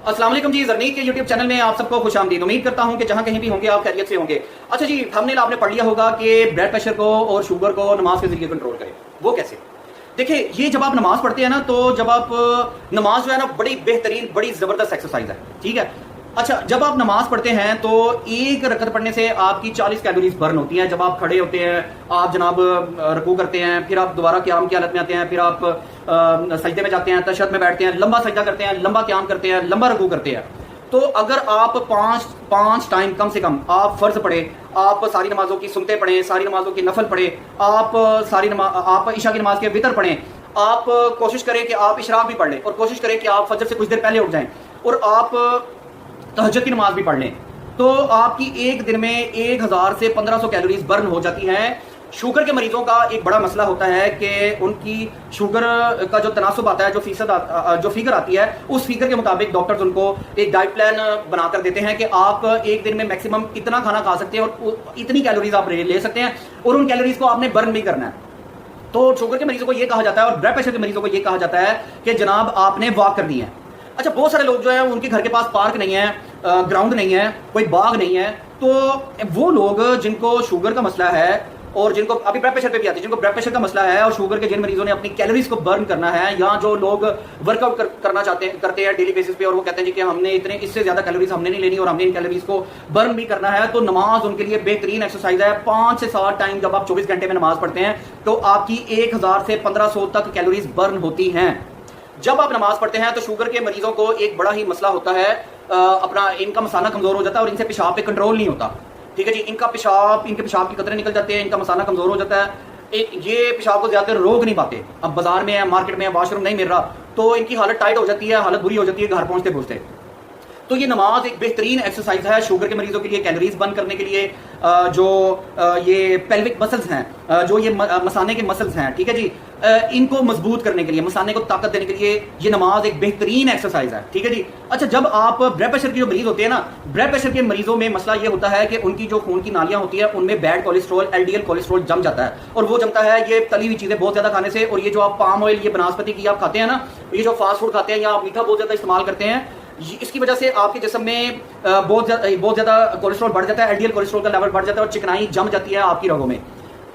अस्सलाम वालेकुम जी, जरनीक के यूट्यूब चैनल में आप सबको खुश आमदीद। उम्मीद करता हूं कि जहां कहीं भी होंगे आप खैरियत से होंगे। अच्छा जी, हमने आपने पढ़ लिया होगा कि ब्लड प्रेशर को और शुगर को नमाज के जरिए कंट्रोल करें। वो कैसे? देखिए, ये जब आप नमाज पढ़ते हैं ना, तो जब आप नमाज जो है ना, बड़ी बेहतरीन बड़ी जबरदस्त एक्सरसाइज है, ठीक है। अच्छा, जब आप नमाज पढ़ते हैं तो एक रकत पढ़ने से आपकी 40 कैलोरीज बर्न होती हैं। जब आप खड़े होते हैं, आप जनाब रुकू करते हैं, फिर आप दोबारा क़याम की हालत में आते हैं, फिर आप सजदे में जाते हैं, तशहद में बैठते हैं, लंबा सजदा करते हैं, लंबा क़याम करते हैं, लंबा रुकू करते हैं। तो अगर आप पांच टाइम कम से कम आप फर्ज पढ़े, आप सारी नमाजों की सुनते पढ़ें, सारी नमाजों की नफल पढ़े, आप इशा की नमाज के वितर पढ़ें, आप कोशिश करें कि आप इशराक भी पढ़ लें, और कोशिश करें कि आप फजर से कुछ देर पहले उठ जाएं, और आप तहज्जुद की नमाज भी पढ़ लें, तो आपकी एक दिन में 1000 से 1500 कैलोरीज बर्न हो जाती हैं। शुगर के मरीजों का एक बड़ा मसला होता है कि उनकी शुगर का जो तनासुब आता है, जो फिगर आती है, उस फिगर के मुताबिक डॉक्टर्स उनको एक डाइट प्लान बनाकर देते हैं कि आप एक दिन में मैक्सिमम इतना खाना खा सकते हैं और इतनी कैलोरीज आप ले सकते हैं, और उन कैलोरीज को आपने बर्न भी करना है। तो शुगर के मरीजों को यह कहा जाता है, और ब्लड प्रेशर के मरीजों को यह कहा जाता है कि जनाब आपने वॉक करनी है। अच्छा, बहुत सारे लोग जो है उनके घर के पास पार्क नहीं है, ग्राउंड नहीं है, कोई बाग नहीं है, तो वो लोग जिनको शुगर का मसला है और जिनको अभी ब्लड प्रेशर पे भी आती है, जिनको ब्लड प्रेशर का मसला है और शुगर के जिन मरीजों ने अपनी कैलोरीज को बर्न करना है, या जो लोग वर्कआउट करना करते हैं डेली बेसिस पे, और वो कहते हैं जी कि हमने इससे ज्यादा कैलोरीज हमने नहीं लेनी और हमने इन कैलोरीज को बर्न भी करना है, तो नमाज उनके लिए बेहतरीन एक्सरसाइज है। 5 से 7 टाइम जब आप 24 घंटे में नमाज पढ़ते हैं तो आपकी 1000 से 1500 तक कैलोरीज बर्न होती हैं। जब आप नमाज पढ़ते हैं तो शुगर के मरीजों को एक बड़ा ही मसला होता है, अपना इनका मसाना कमजोर हो जाता है और इनसे पेशाब पे कंट्रोल नहीं होता, ठीक है जी। इनके पेशाब की कतरे निकल जाते हैं, इनका मसाना कमजोर हो जाता है, ये पेशाब को ज्यादातर रोक नहीं पाते। अब बाजार में है, मार्केट में है, वॉशरूम नहीं मिल रहा, तो इनकी हालत टाइट हो जाती है, हालत बुरी हो जाती है घर पहुंचते पहुंचते। तो ये नमाज एक बेहतरीन एक्सरसाइज है शुगर के मरीजों के लिए, कैलोरीज बर्न करने के लिए। जो ये पेल्विक मसल्स हैं, जो ये मसाने के मसल्स हैं, ठीक है जी, इनको मजबूत करने के लिए, मसाने को ताकत देने के लिए ये नमाज एक बेहतरीन एक्सरसाइज है, ठीक है जी। अच्छा, जब आप ब्लड प्रेशर के जो मरीज होते हैं ना, ब्लड प्रेशर के मरीजों में मसला ये होता है कि उनकी जो खून की नालियां होती है उनमें बैड कोलेस्ट्रॉल, एलडीएल कोलेस्ट्रॉल जम जाता है, और वो जमता है ये तली हुई चीजें बहुत ज्यादा खाने से। और ये जो आप पाम ऑयल, ये बनास्पति की आप खाते हैं ना, ये जो फास्ट फूड खाते हैं या आप मीठा बहुत ज्यादा इस्तेमाल करते हैं, इसकी वजह से आपके जिस्म में बहुत ज्यादा कोलेस्ट्रॉल बढ़ जाता है, एलडीएल कोलेस्ट्रॉल का लेवल बढ़ जाता है और चिकनाई जम जाती है आपकी रगों में।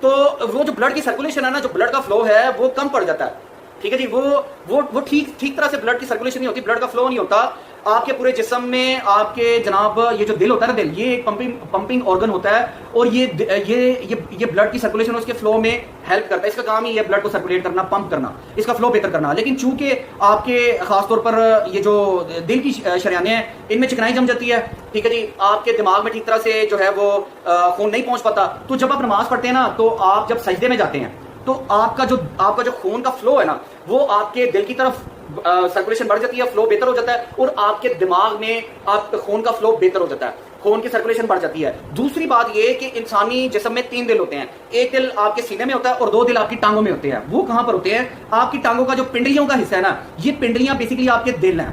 तो वो जो ब्लड की सर्कुलेशन है ना, जो ब्लड का फ्लो है, वो कम पड़ जाता है, ठीक है जी। वो ठीक तरह से ब्लड की सर्कुलेशन नहीं होती, ब्लड का फ्लो नहीं होता आपके पूरे जिस्म में। आपके जनाब ये जो दिल होता है ना, दिल ये एक पंपिंग ऑर्गन होता है, और ये ब्लड की सर्कुलेशन उसके फ्लो में हेल्प करता है। इसका काम ही है ब्लड को सर्कुलेट करना, पंप करना, इसका फ्लो बेहतर करना। लेकिन चूंकि आपके खासतौर पर ये जो दिल की शरियानें हैं, इनमें चिकनाई जम जाती है, ठीक है जी, आपके दिमाग में ठीक तरह से जो है वो खून नहीं पहुंच पाता। तो जब आप नमाज पढ़ते हैं ना, तो आप जब सजदे में जाते हैं तो आपका जो खून का फ्लो है ना, वो आपके दिल की तरफ सर्कुलेशन बढ़ जाती है, फ्लो बेहतर हो जाता है, और आपके दिमाग में आपका खून का फ्लो बेहतर हो जाता है, खून की सर्कुलेशन बढ़ जाती है। दूसरी बात ये कि इंसानी जिस्म में 3 दिल होते हैं, एक दिल आपके सीने में होता है और 2 दिल आपकी टांगों में होते हैं। वो कहां पर होते हैं? आपकी टांगों का जो पिंडलियों का हिस्सा है ना, ये पिंडलियां बेसिकली आपके दिल हैं।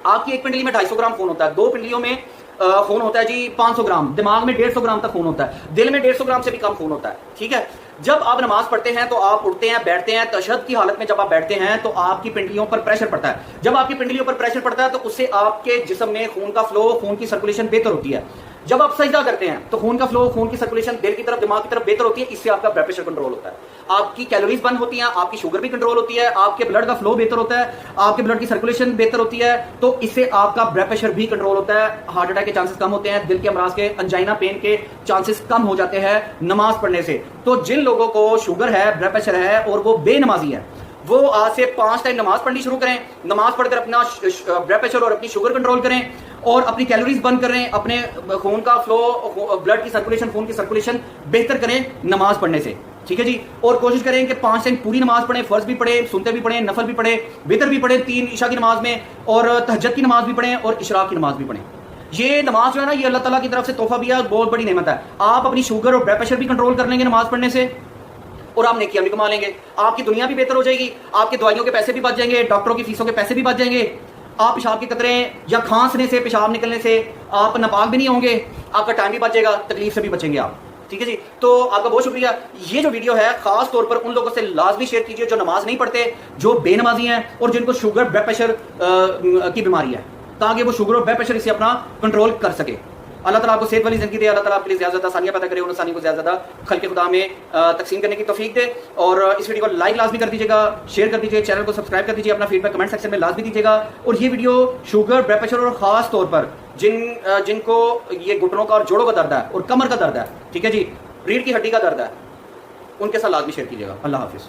आपकी एक पिंडली में 250 ग्राम खून होता है, 2 पिंडलियों में खून होता है जी 500 ग्राम, दिमाग में 150 ग्राम तक खून होता है, दिल में 150 ग्राम से भी कम खून होता है, ठीक है। जब आप नमाज पढ़ते हैं तो आप उठते हैं, बैठते हैं, तशहद की हालत में जब आप बैठते हैं तो आपकी पिंडलियों पर प्रेशर पड़ता है। जब आपकी पिंडलियों पर प्रेशर पड़ता है तो उससे आपके जिस्म में खून का फ्लो, खून की सर्कुलेशन बेहतर होती है। जब आप सजदा करते हैं तो खून का फ्लो, खून की सर्कुलेशन दिल की तरफ, दिमाग की तरफ बेहतर होती है, इससे आपका ब्लड प्रेशर कंट्रोल होता है, आपकी कैलोरीज बर्न होती हैं, आपकी शुगर भी कंट्रोल होती है, आपके ब्लड का फ्लो बेहतर होता है, आपके ब्लड की सर्कुलेशन बेहतर होती है, तो इससे आपका ब्लड प्रेशर भी कंट्रोल होता है, हार्ट अटैक के चांसेस कम होते हैं, दिल के अमराज के, अंजाइना पेन के चांसेस कम हो जाते हैं नमाज पढ़ने से। तो जिन लोगों को शुगर है, ब्लड प्रेशर है और वो बेनमाजी है, वो आज से 5 टाइम नमाज पढ़नी शुरू करें, नमाज पढ़कर अपना ब्लड प्रेशर और अपनी शुगर कंट्रोल करें, और अपनी कैलोरीज बर्न करें, अपने खून का फ्लो, ब्लड की सर्कुलेशन, खून की सर्कुलेशन बेहतर करें नमाज पढ़ने से, ठीक है जी। और कोशिश करें कि 5 टाइम पूरी नमाज पढ़ें, फर्ज भी पढ़े, सुनते भी पढ़ें, नफल भी पढ़े, वितर भी पढ़े 3 इशा की नमाज में, और तहज्जुद की नमाज भी पढ़ें और इशराक की नमाज भी पढ़ें। ये नमाज जो है ना, ये अल्लाह ताला की तरफ से तोहफा भी है, बहुत बड़ी नेमत है। आप अपनी शुगर और ब्लड प्रेशर भी कंट्रोल कर लेंगे नमाज पढ़ने से, और आप नेकियां भी कमा लेंगे, आपकी दुनिया भी बेहतर हो जाएगी, आपके दवाइयों के पैसे भी बच जाएंगे, डॉक्टरों की फीसों के पैसे भी बच जाएंगे, आप पेशाब के कतरे या खांसने से, पेशाब निकलने से आप नापाक भी नहीं होंगे, आपका टाइम भी बच जाएगा, तकलीफ से भी बचेंगे आप, ठीक है जी। तो आपका बहुत शुक्रिया। ये जो वीडियो है खास तौर पर उन लोगों से लाजमी शेयर कीजिए जो नमाज नहीं पढ़ते, जो बेनमाजी हैं और जिनको शुगर, ब्लड प्रेशर की बीमारी है। تاکہ وہ شوگر اور بلڈ پریشر اسے اپنا کنٹرول کر سکے. اللہ تعالیٰ آپ کو صحت والی زندگی دے, اللہ تعالیٰ آپ کے لیے زیادہ آسانیاں پیدا کرے, ان آسانی کو زیادہ خلق خدا میں تقسیم کرنے کی توفیق دے. اور اس ویڈیو کو لائک لازمی کر دیجیے گا, شیئر کر دیجیے, چینل کو سبسکرائب کر دیجیے, اپنا فیڈ بیک کمنٹ سیکشن میں لازمی دیجیے گا. اور یہ ویڈیو شوگر, بلڈ پریشر اور خاص طور پر جن کو یہ گھٹنوں کا اور جوڑوں کا درد ہے اور کمر کا درد ہے, ٹھیک ہے جی, ریڑھ کی ہڈی کا درد ہے, ان کے ساتھ لازمی شیئر کیجیے گا. اللہ حافظ.